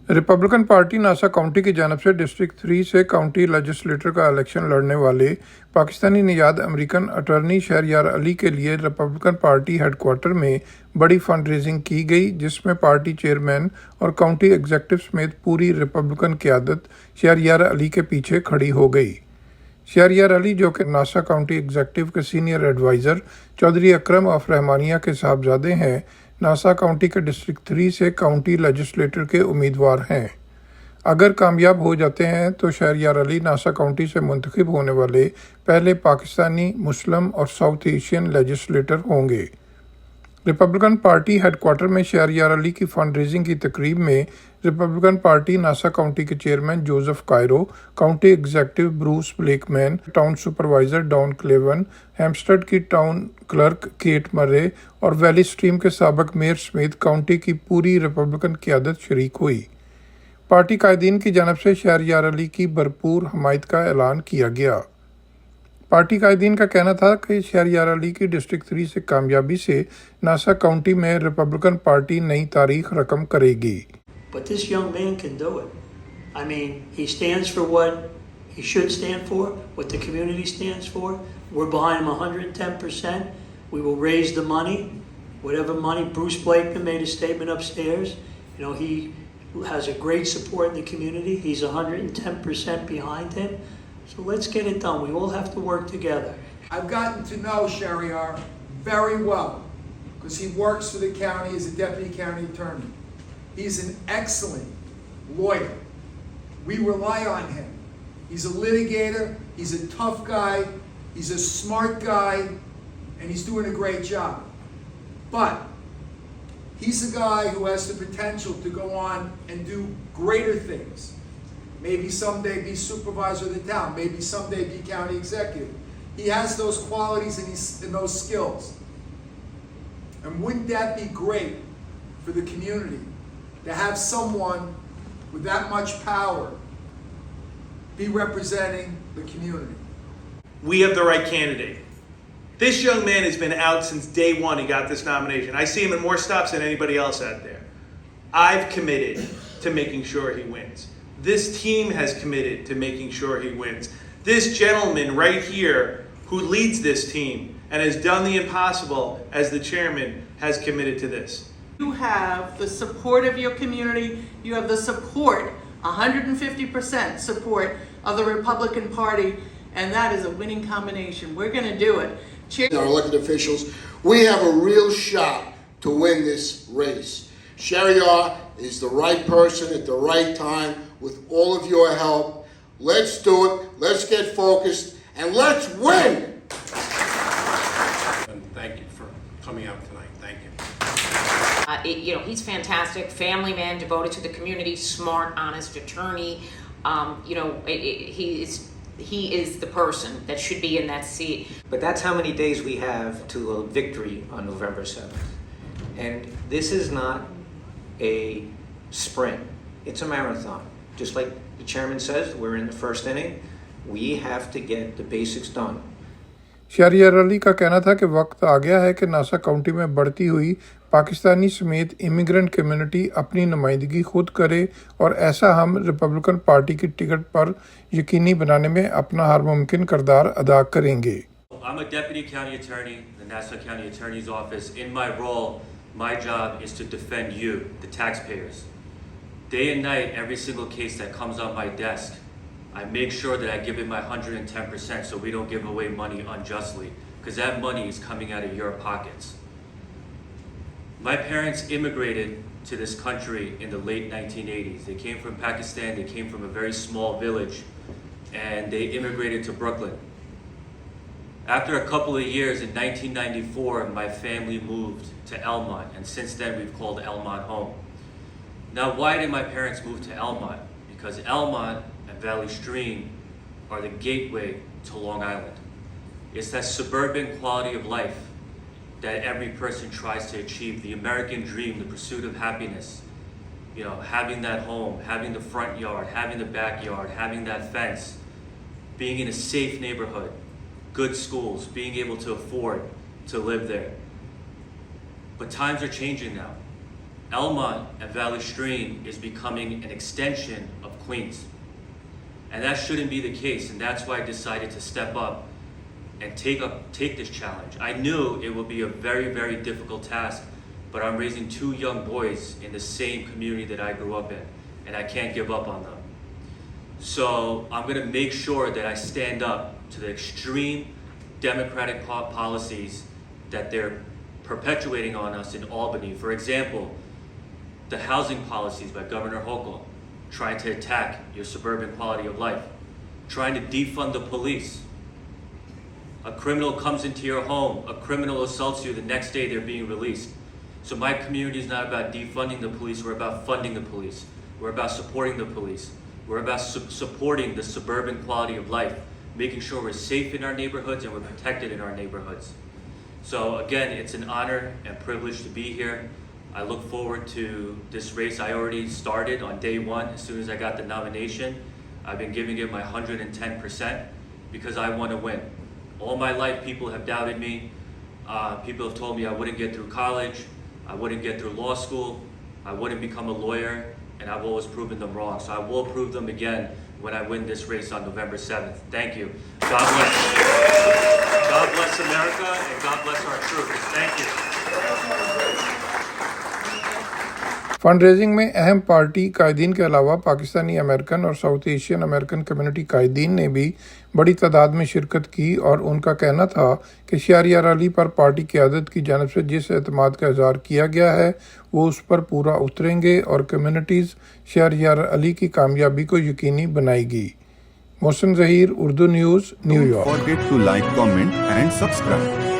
Republican party Nassau county की जानब से डिस्ट्रिक्ट 3 से काउंटी लेजिस्लेटर का इलेक्शन लड़ने वाले पाकिस्तानी निजात अमेरिकन अटॉर्नी शहरयार अली के लिए रिपब्लिकन पार्टी हेडक्वार्टर में बड़ी फंड रेजिंग की गई, जिसमें पार्टी चेयरमैन और काउंटी एग्जेक्टिव समेत पूरी रिपब्लिकन क़यादत शहरयार अली के पीछे खड़ी हो गई। शहरयार अली, जो कि नासा काउंटी एग्जेक्टिव के senior adviser Chaudhry Akram of Rehmania के साहबजादे हैं, नासा काउंटी के डिस्ट्रिक्ट 3 से काउंटी लेजिस्लेटर के उम्मीदवार हैं। अगर कामयाब हो जाते हैं तो शहरयार अली नासा काउंटी से मुंतखब होने वाले पहले पाकिस्तानी, मुस्लिम और साउथ एशियन लेजिस्लेटर होंगे। रिपब्लिकन पार्टी हेडक्वार्टर में शहरयार अली की फंड रेजिंग की तकरीब में रिपब्लिकन पार्टी नासा काउंटी के chairman Joseph Cairo, county executive Bruce Blakeman, town supervisor Don Clavin, Hempstead की टाउन क्लर्क केट मरे और वैली स्ट्रीम के साबिक मेयर समेत काउंटी की पूरी रिपब्लिकन क़यादत शरीक हुई। पार्टी कायदीन की जानब से शहरयार अली की भरपूर हमायत का ऐलान किया गया। पार्टी कायदीन का कहना था कि शहरयार अली की डिस्ट्रिक्ट 3 से कामयाबी से नासा काउंटी में रिपब्लिकन पार्टी नई तारीख रकम करेगी। But this young man can do it. I mean, he stands for what he should stand for, what the community stands for. We're behind him 110%. We will raise the money, whatever money. Bruce Blakeman made a statement upstairs. You know, he has a great support in the community. He's 110% behind him. So let's get it done. We all have to work together. I've gotten to know Sheharyar very well because he works for the county as a deputy county attorney. He's an excellent lawyer. We rely on him. He's a litigator, he's a tough guy, he's a smart guy, and he's doing a great job. But he's a guy who has the potential to go on and do greater things. Maybe someday be supervisor of the town, maybe someday be county executive. He has those qualities and those skills. And wouldn't that be great for the community? To have someone with that much power be representing the community. We have the right candidate. This young man has been out since day one he got this nomination. I see him in more stops than anybody else out there. I've committed to making sure he wins. This team has committed to making sure he wins. This gentleman right here who leads this team and has done the impossible as the chairman has committed to this. You have the support of your community. You have the support, 150% support of the Republican Party, and that is a winning combination. We're going to do it. Our elected officials, we have a real shot to win this race. Sheharyar is the right person at the right time with all of your help. Let's do it. Let's get focused and let's win. And thank you for coming out tonight. Thank you. He's fantastic, family man, devoted to the community, smart, honest attorney. He is the person that should be in that seat. But that's how many days we have to a victory on November 7th. And this is not a sprint, it's a marathon. Just like the chairman says, we're in the first inning. We have to get the basics done. Shahryar Ali का कहना था कि वक्त आ गया है कि Nassau county में बढ़ती हुई पाकिस्तानी समेत इमिग्रेंट कम्युनिटी अपनी नुमाइंदगी खुद करे और ऐसा हम रिपब्लिकन पार्टी की टिकट पर यकीनी बनाने में अपना हर मुमकिन किरदार अदा करेंगे। I'm a deputy county attorney in the Nassau County Attorney's Office. In my role, my job is to defend you, the taxpayers. Day and night, every single case that comes on my desk, I make sure that I give it my 110% so we don't give away money unjustly, because that money is coming out of your pockets. My parents immigrated to this country in the late 1980s. They came from Pakistan, they came from a very small village, and they immigrated to Brooklyn. After a couple of years, in 1994, my family moved to Elmont, and since then we've called Elmont home. Now, why did my parents move to Elmont? Because Elmont and Valley Stream are the gateway to Long Island. It's that suburban quality of life that every person tries to achieve, the American dream, the pursuit of happiness. You know, having that home, having the front yard, having the backyard, having that fence, being in a safe neighborhood, good schools, being able to afford to live there. But times are changing now. Elmont and Valley Stream is becoming an extension of Queens. And that shouldn't be the case, and that's why I decided to step up and take this challenge. I knew it would be a very, very difficult task, but I'm raising two young boys in the same community that I grew up in, and I can't give up on them. So I'm gonna make sure that I stand up to the extreme democratic policies that they're perpetuating on us in Albany. For example, the housing policies by Governor Hochul, trying to attack your suburban quality of life, trying to defund the police. A criminal comes into your home, a criminal assaults you, the next day they're being released. So my community is not about defunding the police, we're about funding the police. We're about supporting the police. We're about supporting the suburban quality of life, making sure we're safe in our neighborhoods and we're protected in our neighborhoods. So again, it's an honor and privilege to be here. I look forward to this race. I already started on day one. As soon as I got the nomination, I've been giving it my 110% because I want to win. All my life, people have doubted me. People have told me I wouldn't get through college, I wouldn't get through law school, I wouldn't become a lawyer, and I've always proven them wrong. So I will prove them again when I win this race on November 7th. Thank you. God bless. God bless America, and God bless our troops. Thank you. Fund-raising में अहम party कायदीन के अलावा Pakistani American और South Asian American community कायदीन ने भी बड़ी तादाद में शिरकत की और उनका कहना था कि शहरयार अली पर पार्टी क़यादत की जानिब से जिस एतमाद का इज़हार किया गया है वो उस पर पूरा उतरेंगे और कम्युनिटीज़ शहरयार अली की कामयाबी को यकीनी बनाएगी। Mohsin Zaheer, Urdu news, New York. Don't forget to like, comment and subscribe.